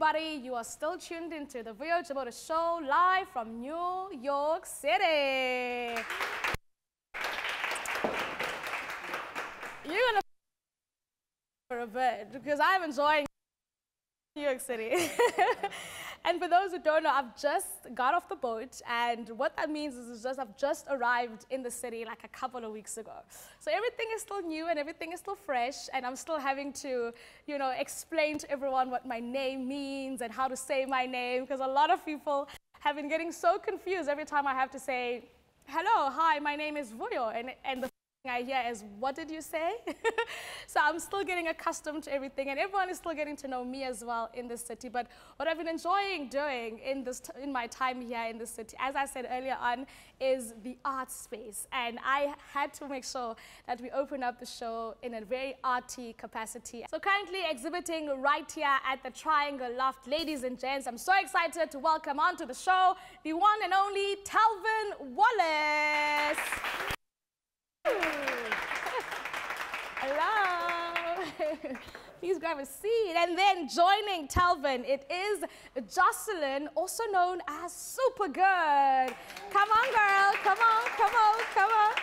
everybody. You are still tuned into the Vuyo Joboda show live from New York City. You're gonna for a bit because I'm enjoying New York City. And for those who don't know, I've just got off the boat, and what that means is I've just arrived in the city like a couple of weeks ago. So everything is still new and everything is still fresh, and I'm still having to, you know, explain to everyone what my name means and how to say my name, because a lot of people have been getting so confused every time I have to say, hello, hi, my name is Vuyo, and the thing I hear is, what did you say? So I'm still getting accustomed to everything, and everyone is still getting to know me as well in this city. But what I've been enjoying doing in my time here in this city, as I said earlier on, is the art space. And I had to make sure that we open up the show in a very arty capacity. So currently exhibiting right here at the Triangle Loft, ladies and gents, I'm so excited to welcome onto the show the one and only Telvin Wallace. Hello. Please grab a seat. And then joining Telvin, it is Jocelyn, also known as SuperGoode. Come on, girl. Come on, come on, come on.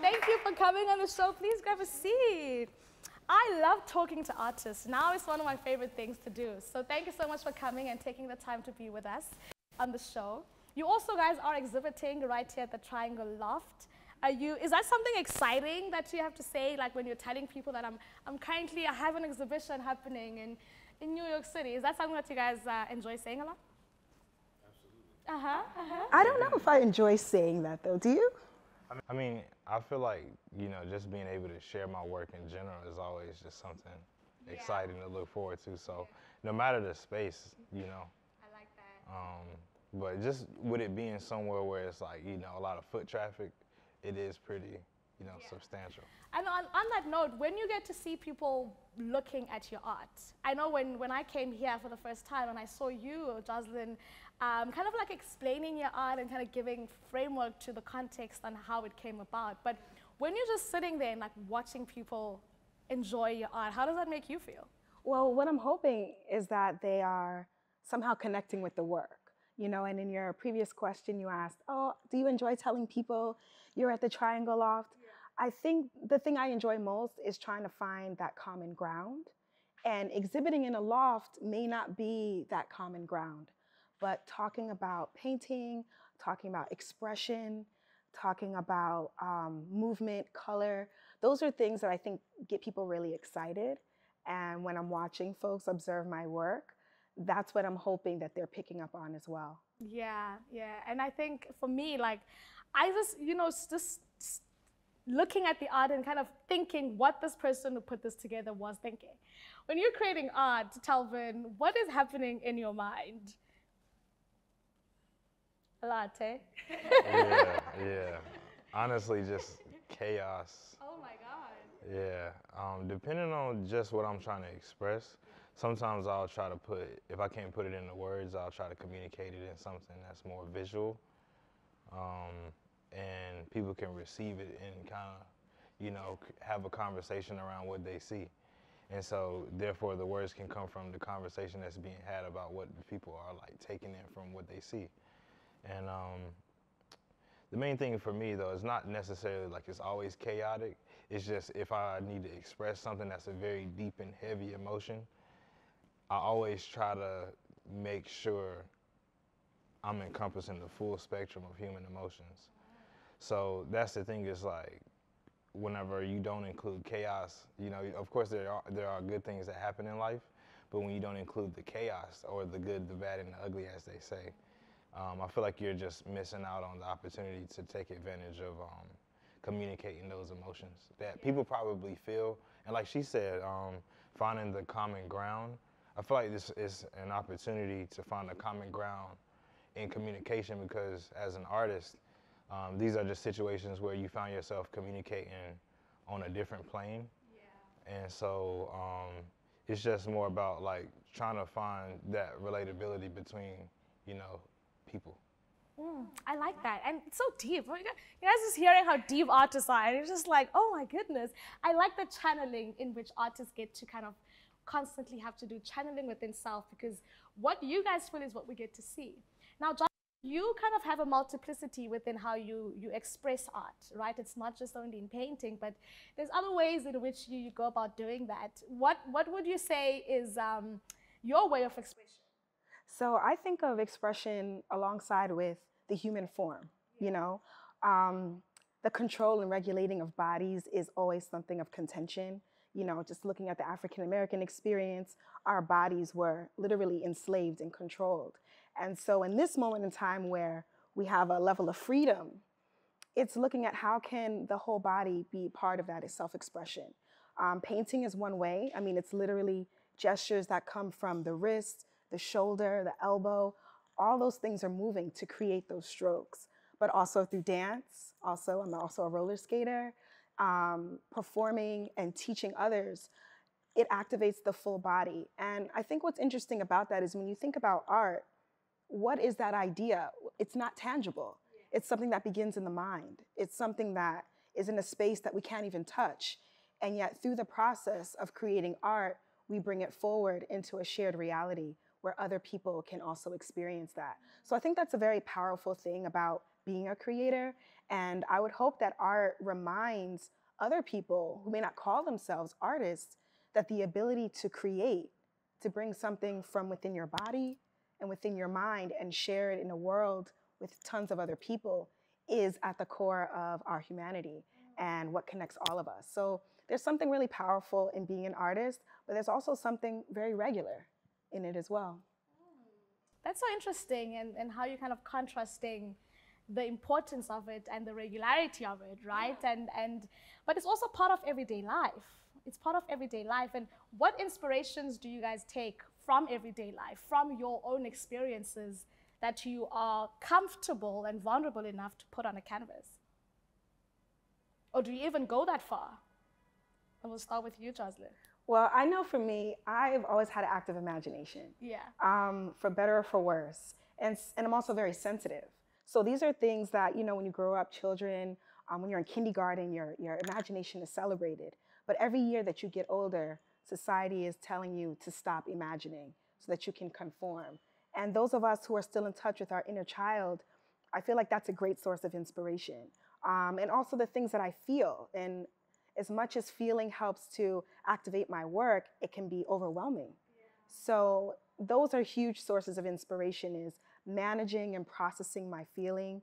Thank you for coming on the show. Please grab a seat. I love talking to artists. Now it's one of my favorite things to do. So thank you so much for coming and taking the time to be with us on the show. You also guys are exhibiting right here at the Triangle Loft. Is that something exciting that you have to say, like when you're telling people that I have an exhibition happening in New York City? Is that something that you guys enjoy saying a lot? Absolutely. I don't know if I enjoy saying that though, do you? I mean, I feel like, you know, just being able to share my work in general is always just something exciting to look forward to. So no matter the space, you know. I like that. But just with it being somewhere where it's like, you know, a lot of foot traffic, it is pretty, you know, substantial. And on that note, when you get to see people looking at your art, I know when I came here for the first time and I saw you, Jocelyn, kind of like explaining your art and kind of giving framework to the context on how it came about. But when you're just sitting there and like watching people enjoy your art, how does that make you feel? Well, what I'm hoping is that they are somehow connecting with the work. You know, and in your previous question, you asked, oh, do you enjoy telling people you're at the Triangle Loft? Yeah. I think the thing I enjoy most is trying to find that common ground. And exhibiting in a loft may not be that common ground, but talking about painting, talking about expression, talking about movement, color, those are things that I think get people really excited. And when I'm watching folks observe my work, that's what I'm hoping that they're picking up on as well. Yeah, yeah. And I think for me, like, I just, you know, just looking at the art and kind of thinking what this person who put this together was thinking. When you're creating art, Telvin, what is happening in your mind? A lot, eh? Yeah. Honestly, just chaos. Oh my God. Yeah. Depending on just what I'm trying to express, sometimes I'll try to if I can't put it into words, I'll try to communicate it in something that's more visual. And people can receive it and kind of, you know, have a conversation around what they see. And so, therefore, the words can come from the conversation that's being had about what the people are, like, taking in from what they see. And the main thing for me, though, is not necessarily like it's always chaotic. It's just if I need to express something that's a very deep and heavy emotion, I always try to make sure I'm encompassing the full spectrum of human emotions. So that's the thing, is like, whenever you don't include chaos, you know, of course there are good things that happen in life, but when you don't include the chaos, or the good, the bad, and the ugly, as they say, I feel like you're just missing out on the opportunity to take advantage of communicating those emotions that people probably feel. And like she said, finding the common ground, I feel like this is an opportunity to find a common ground in communication, because as an artist, these are just situations where you find yourself communicating on a different plane. Yeah. And so it's just more about like trying to find that relatability between, you know, people. I like that, and it's so deep. You guys just hearing how deep artists are, and it's just like, oh my goodness. I like the channeling in which artists get to kind of constantly have to do channeling within self, because what you guys feel is what we get to see. Now, John, you kind of have a multiplicity within how you express art, right? It's not just only in painting, but there's other ways in which you go about doing that. What would you say is your way of expression? So I think of expression alongside with the human form, you know. The control and regulating of bodies is always something of contention. You know, just looking at the African American experience, our bodies were literally enslaved and controlled. And so in this moment in time where we have a level of freedom, it's looking at how can the whole body be part of that self-expression. Painting is one way. I mean, it's literally gestures that come from the wrist, the shoulder, the elbow. All those things are moving to create those strokes, but also through dance. I'm also a roller skater. Performing and teaching others, it activates the full body. And I think what's interesting about that is when you think about art, what is that idea? It's not tangible. It's something that begins in the mind. It's something that is in a space that we can't even touch. And yet through the process of creating art, we bring it forward into a shared reality where other people can also experience that. So I think that's a very powerful thing about being a creator. And I would hope that art reminds other people who may not call themselves artists that the ability to create, to bring something from within your body and within your mind and share it in a world with tons of other people is at the core of our humanity and what connects all of us. So there's something really powerful in being an artist, but there's also something very regular in it as well. That's so interesting, and how you're kind of contrasting the importance of it and the regularity of it, right? But it's also part of everyday life. It's part of everyday life. And what inspirations do you guys take from everyday life, from your own experiences, that you are comfortable and vulnerable enough to put on a canvas? Or do you even go that far? And we'll start with you, Jocelyn. Well, I know for me, I've always had an active imagination. Yeah. For better or for worse. And I'm also very sensitive. So these are things that, you know, when you grow up, children, when you're in kindergarten, your imagination is celebrated. But every year that you get older, society is telling you to stop imagining so that you can conform. And those of us who are still in touch with our inner child, I feel like that's a great source of inspiration. And also the things that I feel. And as much as feeling helps to activate my work, it can be overwhelming. Yeah. So those are huge sources of inspiration, is managing and processing my feeling,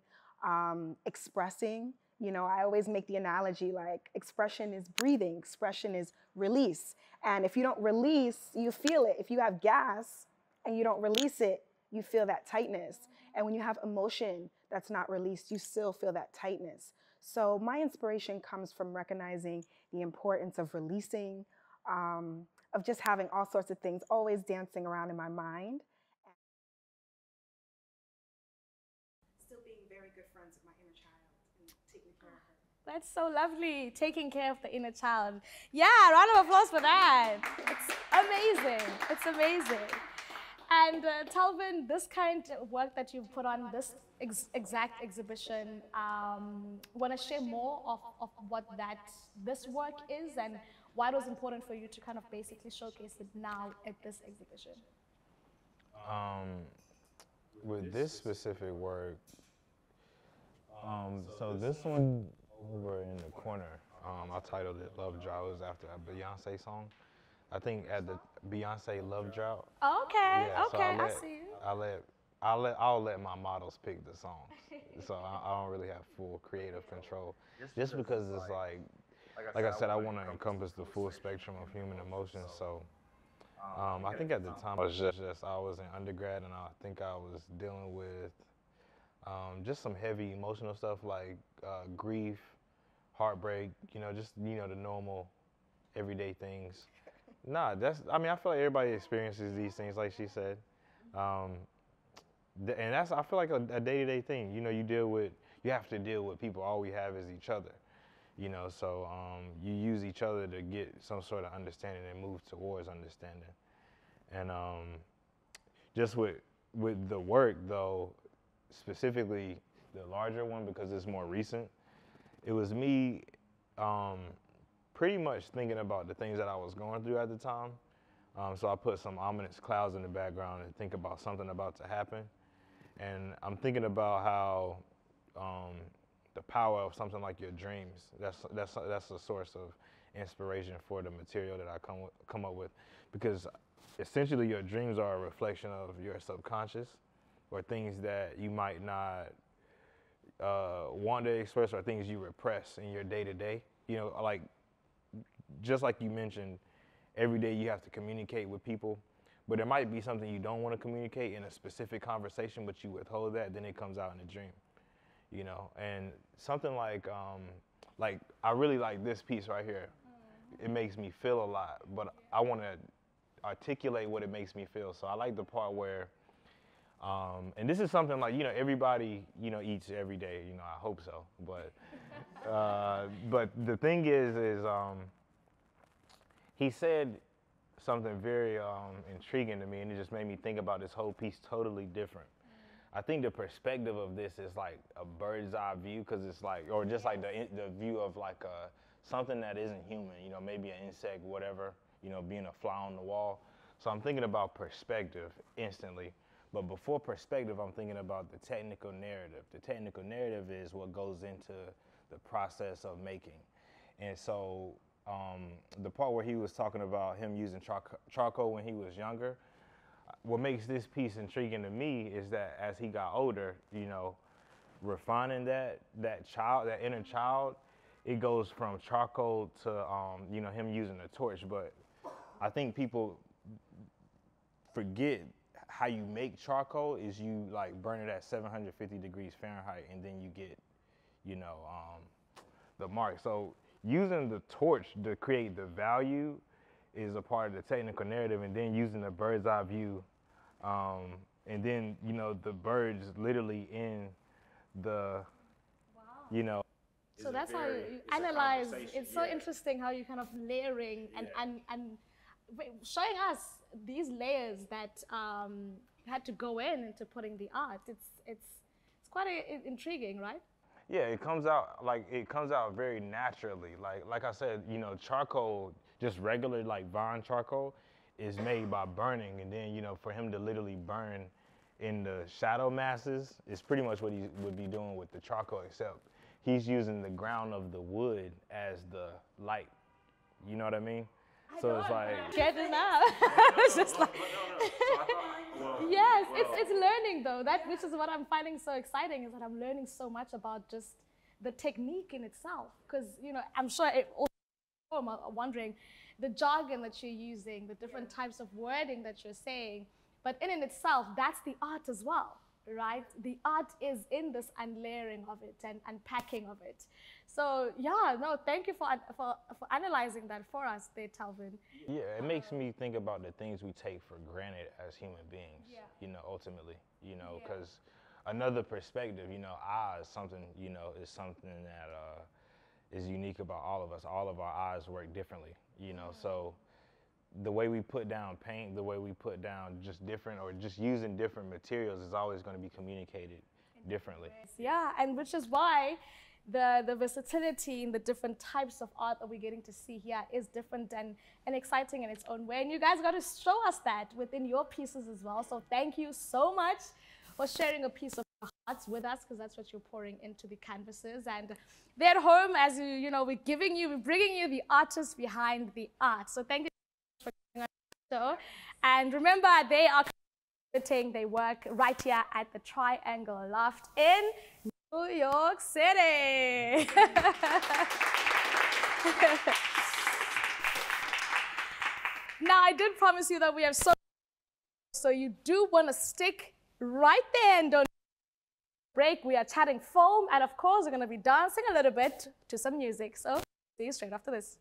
expressing. You know, I always make the analogy like expression is breathing, expression is release. And if you don't release, you feel it. If you have gas and you don't release it, you feel that tightness. And when you have emotion that's not released, you still feel that tightness. So my inspiration comes from recognizing the importance of releasing, of just having all sorts of things always dancing around in my mind. Still being very good friends with my inner child and taking care of her. That's so lovely, taking care of the inner child. Yeah, round of applause for that. It's amazing. It's amazing. And Telvin, this kind of work that you've put on this exact exhibition, want to share more of what this work is and why it was important for you to kind of basically showcase it now at this exhibition? With this specific work, so this one over in the corner, I titled it Love Drought. It was after a Beyonce song. I think at the Beyonce Love Drought. Okay, yeah, okay, so I see you. I'll let my models pick the songs. So I don't really have full creative control. Just because it's like I said, I want to encompass the full spectrum of human emotions. So I think at the time I was in undergrad, and I think I was dealing with just some heavy emotional stuff like grief, heartbreak, the normal everyday things. I feel like everybody experiences these things, like she said. And I feel like a day-to-day thing. You have to deal with people. All we have is each other, so you use each other to get some sort of understanding and move towards understanding. And just with the work, though, specifically the larger one, because it's more recent, it was me pretty much thinking about the things that I was going through at the time, So I put some ominous clouds in the background and think about something about to happen. And I'm thinking about how the power of something like your dreams, that's a source of inspiration for the material that I come up with, because essentially your dreams are a reflection of your subconscious, or things that you might not want to express, or things you repress in your day-to-day. You know, like, just like you mentioned, every day you have to communicate with people, but there might be something you don't want to communicate in a specific conversation, but you withhold that, then it comes out in a dream, you know. And something like I really like this piece right here. It makes me feel a lot, but I want to articulate what it makes me feel. So I like the part where, and this is something like, you know, everybody, you know, eats every day, you know, I hope so, but the thing is he said something very intriguing to me, and it just made me think about this whole piece totally different. I think the perspective of this is like a bird's eye view, because it's like, or just like the view of like something that isn't human, you know, maybe an insect, whatever, you know, being a fly on the wall. So I'm thinking about perspective instantly. But before perspective, I'm thinking about the technical narrative. The technical narrative is what goes into the process of making. And so the part where he was talking about him using charcoal when he was younger, what makes this piece intriguing to me is that as he got older, you know, refining that inner child, it goes from charcoal to, you know, him using a torch. But I think people forget how you make charcoal is you like burn it at 750 degrees Fahrenheit, and then you get, you know, the mark. So using the torch to create the value is a part of the technical narrative, and then using the bird's eye view, and then, you know, the birds literally in the, you know. So that's how you analyze. It's so interesting how you kind of layering and showing us these layers that had to go into putting the art. It's quite intriguing, right? Yeah, it comes out very naturally. Like I said, you know, charcoal, just regular like vine charcoal, is made by burning, and then, you know, for him to literally burn in the shadow masses is pretty much what he would be doing with the charcoal, except he's using the ground of the wood as the light. You know what I mean? So it's like, get it now. It's just like, yes, it's learning though. That, which is what I'm finding so exciting, is that I'm learning so much about just the technique in itself. Because, you know, I'm sure I'm wondering the jargon that you're using, the different types of wording that you're saying, but in itself, that's the art as well, right? The art is in this unlayering of it and unpacking of it. So yeah, no, thank you for analyzing that for us there, Telvin. Yeah, it makes me think about the things we take for granted as human beings, you know, ultimately, you know, because another perspective, you know, eyes, something, you know, is something that is unique about all of us. All of our eyes work differently, you know, so the way we put down paint, the way we put down just different, or just using different materials, is always going to be communicated differently. Yeah, and which is why the versatility in the different types of art that we're getting to see here is different and exciting in its own way. And you guys got to show us that within your pieces as well. So thank you so much for sharing a piece of your hearts with us, because that's what you're pouring into the canvases. And there at home, as you know, we're bringing you the artists behind the art. So thank you for coming on the show. And remember, they are creating their work right here at the Triangle Loft in New York City. Now, I did promise you that we have so you do want to stick right there and don't break. We are chatting foam, and of course, we're going to be dancing a little bit to some music. So see you straight after this.